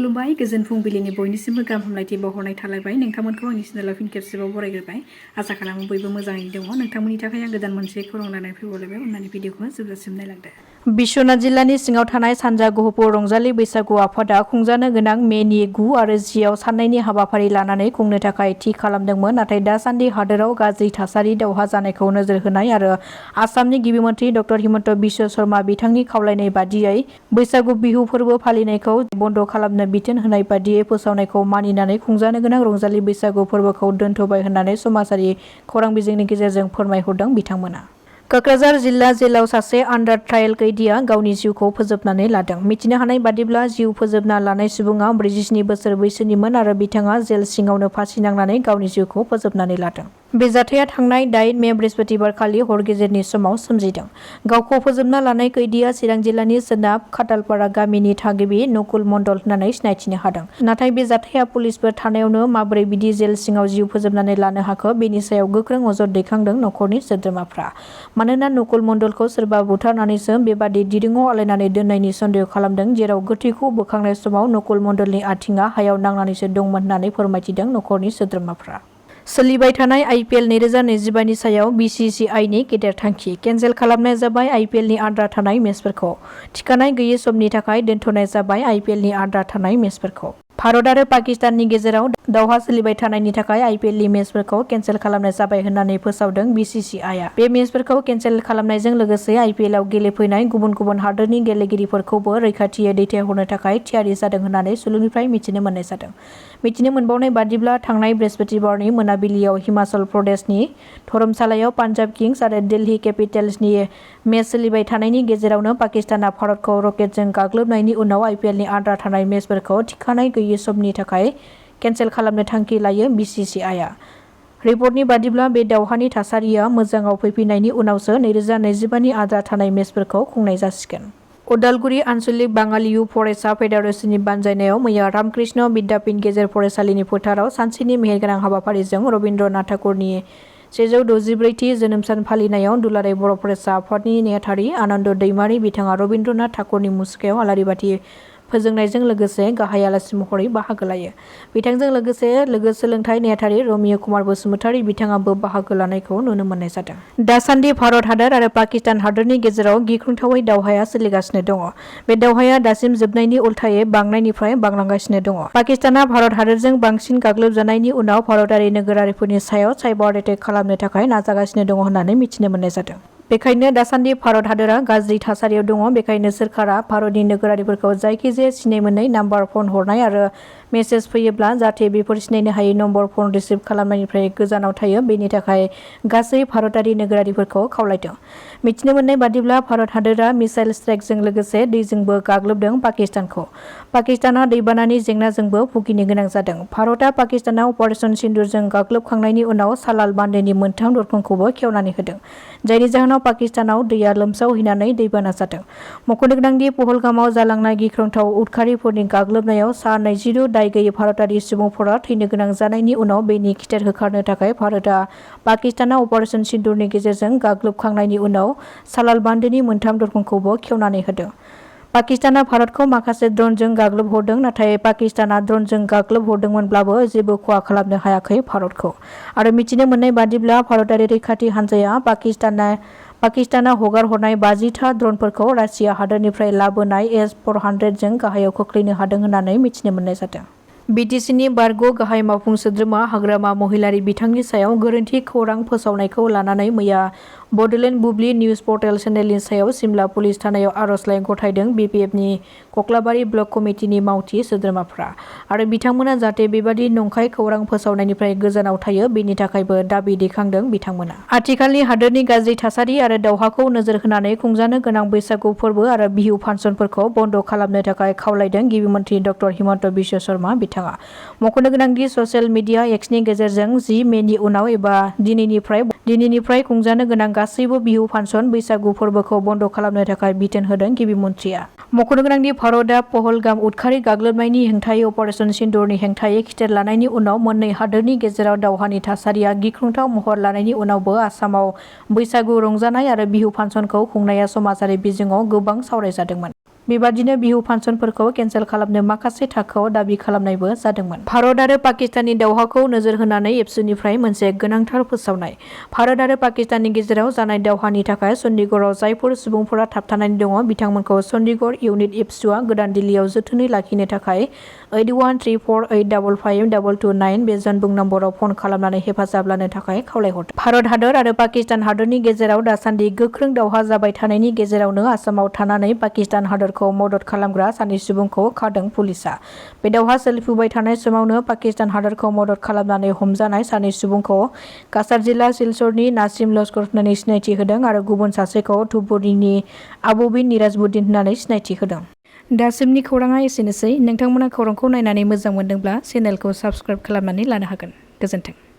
खुलुमबाय गोजोन फुंबिलिनि बयनिसिमबो गाहाम हामलायथि बावहरनाय थालायबाय नोंथांमोनखौ आंनि चेनेलाव फिन खेबसेबाव बरायग्रोबाय आसा खालामो बयबो मोजाङैनो दङ नोंथांमोननि थाखाय आं गोदान मोनसे खौरां लानानै फैबावलायबाय अननानै भिडिअखौ जोबजासिम नायलांदो। बिश्वनाथ जिल्लानि सिङाव थानाय सानजा गहपुर रंजालि बैसागु आफादा खुंजानो गोनां मेनि 9 आरो 10 आव साननायनि हाबाफारि लानानै खुंनो थाखाय थि खालामदोंमोन नाथाय दासान्दि हादोराव गाज्रि थासारि दावहा जानायखौ नोजोर होनाय आरो आसामनि गिबि मन्थ्रि डक्टर हिमन्त बिश्व शर्मा बिथांनि खावलायनाय बादियै बैसागु बिहु फोरबो फालिनायखौ बन्द खालामनो बिथोन होनाय बादियै फोसावनायखौ मानिनानै खुंजानो गोनां रंजालि बैसागु फोरबोखौ दोनथ'बाय होननानै समाजारि खौरां बिजोंनि गेजेरजों फोरमायहरदों बिथांमोना। कक्राझार जिल्ला जेलाव सासे आन्डार ट्रायल कैदिया गावनि जिउखौ फोजोबनानै लादों। मिथिनो हानाय बादिब्ला जिउ फोजोबना लानाय सुबुङा 47 बोसोर बैसोनिमोन आरो बिथाङा जेल सिङावनो फासि नांनानै गावनि जिउखौ फोजोबनानै लादों। बे जाथाया थांनाय 8 मे बृहस्पतिबारखालि हर गेजेरनि समाव सोमजिदों। गावखौ फोजोबना लानाय कैदिया चिरां जिल्लानि सोनाब खाथालपारा गामिनि थागिबि नकुल मण्डल होननानै सिनायथिनो हादों। नाथाय बे जाथाया पुलिसफोर थानायावनो माबोरै बिदि जेल सिङाव जिउ फोजोबनानै लानो हाखो बेनि सायाव गोख्रों अजद दैखांदों नखरनि सोद्रोमाफ्रा। मानोना नकुल मण्डलखौ सोरबा बुथारनानैसो बेबादि दिरुङाव आलायनानै दोननायनि सन्देह खालामदों जेराव गोथैखौ बोखांनाय समाव नकुल मण्डलनि आथिङा हायाव नांनानैसो दंमोन होननानै फोरमायथिदों नखरनि सोद्रोमाफ्रा। सोलिबाय थानाय IPL 2025 नि सायाव BCCIनि गेदेर थांखि केन्सेल खालामनाय जाबाय IPLनि आद्रा थानाय मेचफोरखौ थिखानाय गैयै समनि थाखाय दोनथ'नाय जाबाय IPLनि आद्रा थानाय मेचफोरखौ। भारत आरो पाकिस्ताननि गेजेराव दावहा सोलिबाय थानायनि थाखाय IPLनि मेचफोरखौ केन्सेल खालामनाय जाबाय होननानै फोसावदों BCCIआ। बे मेचफोरखौ केन्सेल खालामनायजों लोगोसे IPLआव गेलेफैनाय गुबुन गुबुन हादोरनि गेलेगिरिफोरखौबो रैखाथियै दैथायहरनो थाखाय थियारि जादों होननानै सुलुंनिफ्राय मिथिनो मोननाय जादों। मिथिनो मोनबावनाय बादिब्ला थांनाय बृहस्पतिबारनि मोनाबिलियाव हिमाचल प्रदेशनि धर्मशालायाव पान्जाब किंस आरो दिल्ली केपिटेल्सनि मेच सोलिबाय थानायनि गेजेरावनो पाकिस्तानआ भारतखौ रकेटजों गाग्लोबनायनि उनाव IPLनि आद्रा थानाय मेचफोरखौ थिखानाय गैयै समनि थाखाय केन्सेल खालामनो थांखि लायो BCCIआ। रिपर्टनि बादिब्ला बे दावहानि थासारिया मोजाङाव फैफिननायनि उनावसो 2025 नि आद्रा थानाय मेचफोरखौ खुंनाय जासिगोन। उदालगुरि आन्सलिक बाङालियु फरायसा फेडारेसननि बानजायनायाव मैया रामकृष्ण विद्यापीठ गेजेर फरायसालिनि फोथाराव सानसेनि मेहेरगोनां हाबाफारिजों रबीन्द्रनाथ ठाकुरनि 164थि जोनोम सान फालिनायाव दुलाराय बर' फरायसा आफादनि नेहाथारि आनन्द दैमारि बिथाङा रबीन्द्रनाथ ठाकुरनि मुसुखायाव आलारि बाथि फोजोंनायजों लोगोसे गाहाय आलासि महरै बाहागो लायो। बिथांजों लोगोसे लोगो सोलोंथाइ नेहाथारि रमिय कुमार बसुमतारी बिथाङाबो बाहागो लानायखौ नुनो मोननाय जादों। दासान्दि भारत हादर आरो पाकिस्तान हादरनि गेजेराव गिख्रंथावै दावहाया सोलिगासिनो दङ। बे दावहाया दासिम जोबनायनि उल्थायै बांनायनिफ्राय बांलांगासिनो दङ। पाकिस्ताना भारत हादरजों बांसिन गाग्लोबजानायनि उनाव भारतारि नोगोरारिफोरनि सायाव साइबार एटेक खालामनो थाखाय नाजागासिनो दङ होननानै मिथिनो मोननाय जादों। बेखायनो दासान्दि भारत हादरा गाज्रि थासारियाव दङ। बेखायनो सोरखारा भारतनि नोगोरारिफोरखौ जायखिजाया सिनाय मोनै नाम्बार फन हरनाय आरो मेसेज फैयोब्ला जाहाथे बेफोर सिनायनो हायै नम्बर फन रिसिभ खालामनायनिफ्राय गोजानाव थायो बेनि थाखाय गासै भारतारि नोगोरारिफोरखौ खावलायदों। मिथिनो मोननाय बादिब्ला भारत हादरा मिसाइल स्ट्राइकजों लोगोसे दैजोंबो गाग्लोबदों पाकिस्तानखौ। पाकिस्ताना दैबानानि जेंनाजोंबो भुगिनो गोनां जादों। भारतआ पाकिस्तानाव अपारेशन सिन्दुरजों गाग्लोबखांनायनि उनाव सालाल बान्दोनि मोनथाम दरखंखौबो खेवनानै होदों जायनि जाहोनाव पाकिस्तानाव दैया लोमसावहैनानै दैबाना जादों। मख'नो गोनांदि पहलगामाव जालांनाय गिख्रंथाव उदखारिफोरनि गाग्लोबनायाव सा 22 दाय गैयै भारतारि सुबुंफोरा थैनो गोनां जानायनि उनाव बेनि खिथेर होखारनो थाखाय भारतआ पाकिस्तानाव अपारेशन सिन्दुरनि गेजेरजों गाग्लोबखांनायनि उनाव सालाल बान्दोनि मोनथाम दरखंखौबो खेवनानै होदों। पाकिस्ताना भारतखौ माखासे ड्रनजों गाग्लोबहरदों नाथाय पाकिस्ताना ड्रनजों गाग्लोबहरदोंमोनब्लाबो जेबो खहा खालामनो हायाखै भारतखौ। आरो मिथिनो मोननाय बादिब्ला भारतारि रैखाथि हान्जाया पाकिस्ताना हगार हरनाय 50था ड्रनफोरखौ रासिया हादरनिफ्राय लाबोनाय S-400 जों गाहायाव खोख्लैनो हादों होननानै मिथिनो मोननाय जादों। BTCनि बारग' गाहाय मावफुं सोद्रोमा हाग्रामा महिलारि बिथांनि सायाव गोरोन्थि खौरां फोसावनायखौ लानानै मैया बड'लेण्ड बुब्लि निउज पर्टेल चेनेलनि सायाव सिमला पुलिस थानायाव आर'जलाइ गथायदों BPFनि कक्लाबारि ब्लक कमिटिनि मावथि सोद्रोमाफ्रा। आरो बिथांमोना जाहाथे बेबादि नंखाय खौरां फोसावनायनिफ्राय गोजानाव थायो बेनि थाखायबो दाबि दैखांदों बिथांमोना। आथिखालनि हादोरनि गाज्रि थासारि आरो दावहाखौ नोजोर होनानै खुंजानो गोनां बैसागु फोरबो आरो बिहु फांसनफोरखौ बन्द खालामनो थाखाय खावलायदों गिबि मन्थ्रि डक्टर हिमन्त बिश्व शर्मा बिथाङा। मख'नो गोनांदि ससियेल मिडिया एक्सनि गेजेरजों 10 मेनि उनाव एबा दिनैनिफ्राय खुंजानो गोनां गासैबो बिहु फांसन बैसागु फोरबोखौ बन्द खालामनो थाखाय बिथोन होदों गिबि मन्थ्रिया। मख'नो गोनांदि भारतआ पहलगाम उदखारि गाग्लोबनायनि हेंथायै अपारेशन सिन्दुरनि हेंथायै खिथेर लानायनि उनाव मोननै हादोरनि गेजेराव दावहानि थासारिया गिख्रंथाव महर लानायनि उनावबो आसामाव बैसागु रंजानाय आरो बिहु फांसनखौ खुंनाया समाजारि बिजोङाव गोबां सावरायजादोंमोन। बेबादिनो बिहु फांसनफोरखौ केन्सेल खालामनो माखासे थाखोआव दाबि खालामनायबो जादोंमोन। भारत आरो पाकिस्ताननि दावहाखौ नोजोर होनानै एबसुनिफ्राय मोनसे गोनांथार फोसावनाय। भारत आरो पाकिस्ताननि गेजेराव जानाय दावहानि थाखाय चन्डीगढ़आव जायफोर सुबुंफोरा थाबथानानै दङ बिथांमोनखौ चन्डीगढ़ इउनिट एबसुआ गोदान दिल्लीयाव जोथोनै लाखिनो थाखाय 8134855229 बे जानबुं नम्बराव फन खालामनानै हेफाजाब लानो थाखाय खावलायहरदों। भारत हादर आरो पाकिस्तान हादरनि गेजेराव दासान्दि गोख्रों दावहा जाबाय थानायनि गेजेरावनो आसामाव थानानै पाकिस्तान हादरखौ मदद खालामग्रा सानै सुबुंखौ खादों पुलिसआ। बे दावहा सोलिफुबाय थानाय समावनो पाकिस्तान हादरखौ मदद खालामनानै हमजानाय सानै सुबुंखौ काछार जिल्ला सिलचरनि नासिम लस्कर होननानै सिनायथि होदों आरो गुबुन सासेखौ धुपगुरिनि आबुबिन निराजबुद्दिन होननानै सिनायथि होदों। दासिमनि खौराङा एसेनोसै। नोंथांमोना खौरांखौ नायनानै मोजां मोनदोंब्ला चेनेलखौ साबस्क्राइब खालामनानै लानो हागोन। गोजोन्थों।